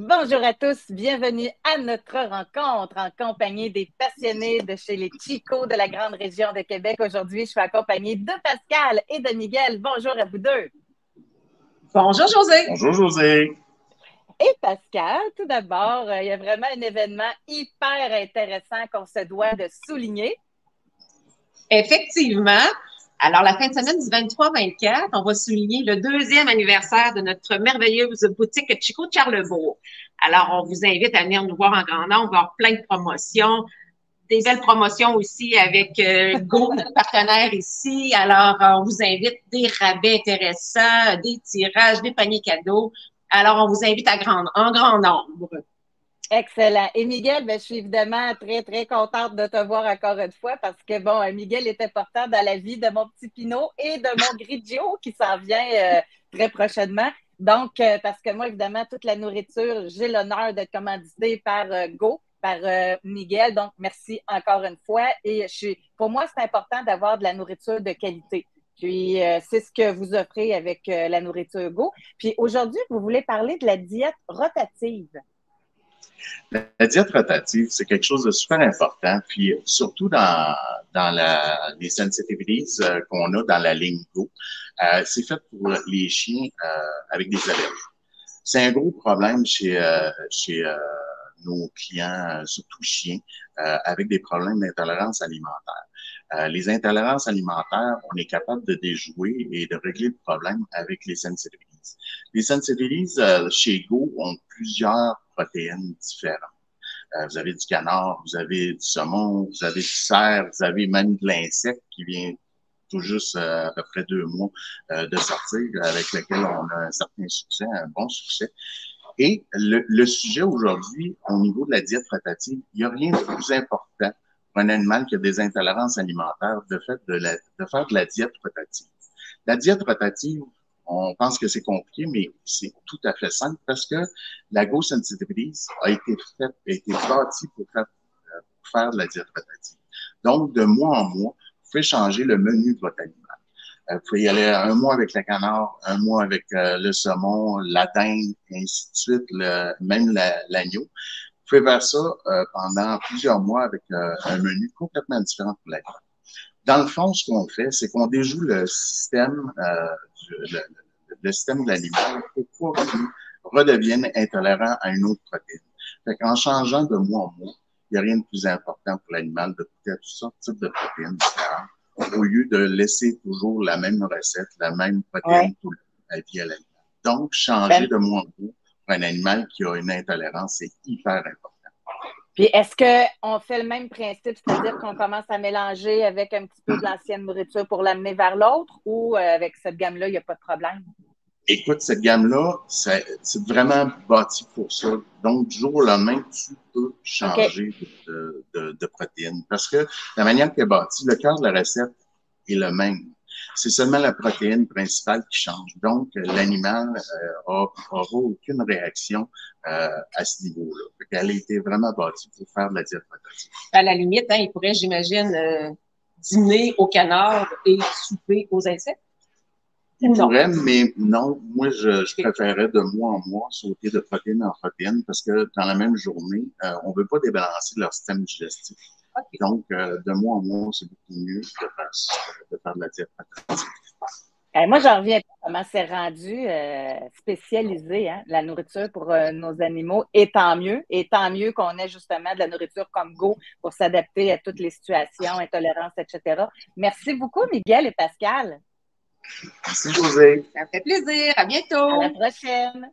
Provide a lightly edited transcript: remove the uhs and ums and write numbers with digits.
Bonjour à tous, bienvenue à notre rencontre en compagnie des passionnés de chez les Chico de la grande région de Québec. Aujourd'hui, je suis accompagnée de Pascal et de Miguel. Bonjour à vous deux. Bonjour José. Bonjour José. Et Pascal, tout d'abord, il y a vraiment un événement hyper intéressant qu'on se doit de souligner. Effectivement. Alors, la fin de semaine du 23-24, on va souligner le 2e anniversaire de notre merveilleuse boutique Chico de Charlebourg. Alors, on vous invite à venir nous voir en grand nombre. On va avoir plein de promotions, des belles promotions aussi avec Go, notre partenaire ici. Alors, on vous invite des rabais intéressants, des tirages, des paniers cadeaux. Alors, on vous invite en grand nombre. Excellent. Et Miguel, je suis évidemment très, très contente de te voir encore une fois parce que, bon, Miguel est important dans la vie de mon petit Pinot et de mon Grigio qui s'en vient très prochainement. Donc, parce que moi, évidemment, toute la nourriture, j'ai l'honneur d'être commanditée par Go, par Miguel. Donc, merci encore une fois. Et pour moi, c'est important d'avoir de la nourriture de qualité. Puis, c'est ce que vous offrez avec la nourriture Go. Puis, aujourd'hui, vous voulez parler de la diète rotative. La diète rotative, c'est quelque chose de super important, puis surtout dans les sensitivities qu'on a dans la ligne Go, c'est fait pour les chiens avec des allergies. C'est un gros problème chez nos clients, surtout chiens, avec des problèmes d'intolérance alimentaire. Les intolérances alimentaires, on est capable de déjouer et de régler le problème avec les sensitivities. Les sensitivities chez Go ont plusieurs protéines différentes. Vous avez du canard, vous avez du saumon, vous avez du cerf, vous avez même de l'insecte qui vient tout juste à peu près 2 mois de sortir, avec lequel on a un certain succès, un bon succès. Et le sujet aujourd'hui, au niveau de la diète rotative, il n'y a rien de plus important pour un animal qui a des intolérances alimentaires de faire de la diète rotative. La diète rotative, on pense que c'est compliqué, mais c'est tout à fait simple parce que la Go Sensitivities a été bâtie pour faire de la diète rotative. Donc, de mois en mois, vous pouvez changer le menu de votre animal. Vous pouvez y aller un mois avec le canard, un mois avec le saumon, la dinde, et ainsi de suite, même l'agneau. Vous pouvez faire ça pendant plusieurs mois avec un menu complètement différent pour l'animal. Dans le fond, ce qu'on fait, c'est qu'on déjoue le système de l'animal pour pas qu'il redevienne intolérant à une autre protéine. Fait qu'en changeant de mois en mois, il n'y a rien de plus important pour l'animal de goûter à toutes sortes de types de protéines différentes au lieu de laisser toujours la même recette, la même protéine tout le temps à vie à l'animal. Donc, changer de mois en mois pour un animal qui a une intolérance, c'est hyper important. Puis, est-ce qu'on fait le même principe, c'est-à-dire qu'on commence à mélanger avec un petit peu de l'ancienne nourriture pour l'amener vers l'autre ou avec cette gamme-là, il n'y a pas de problème? Écoute, cette gamme-là, c'est vraiment bâti pour ça. Donc, du jour au lendemain, tu peux changer de protéines. Parce que la manière qu'elle est bâtie, le cœur de la recette est le même. C'est seulement la protéine principale qui change. Donc, l'animal aura aucune réaction à ce niveau-là. Elle a été vraiment bâtie pour faire de la diète rotative. À la limite, il pourrait, j'imagine, dîner au canard et souper aux insectes. Il pourrait, mais non, moi, je préférais de mois en mois sauter de protéine en protéine parce que dans la même journée, on ne veut pas débalancer leur système digestif. Okay. Donc, de mois en mois, c'est beaucoup mieux de faire de la diète rotative. Moi, j'en reviens pas comment c'est rendu spécialisé, hein, la nourriture pour nos animaux. Et tant mieux qu'on ait justement de la nourriture comme Go pour s'adapter à toutes les situations, intolérances, etc. Merci beaucoup, Miguel et Pascal. Merci, José. Ça me fait plaisir. À bientôt. À la prochaine.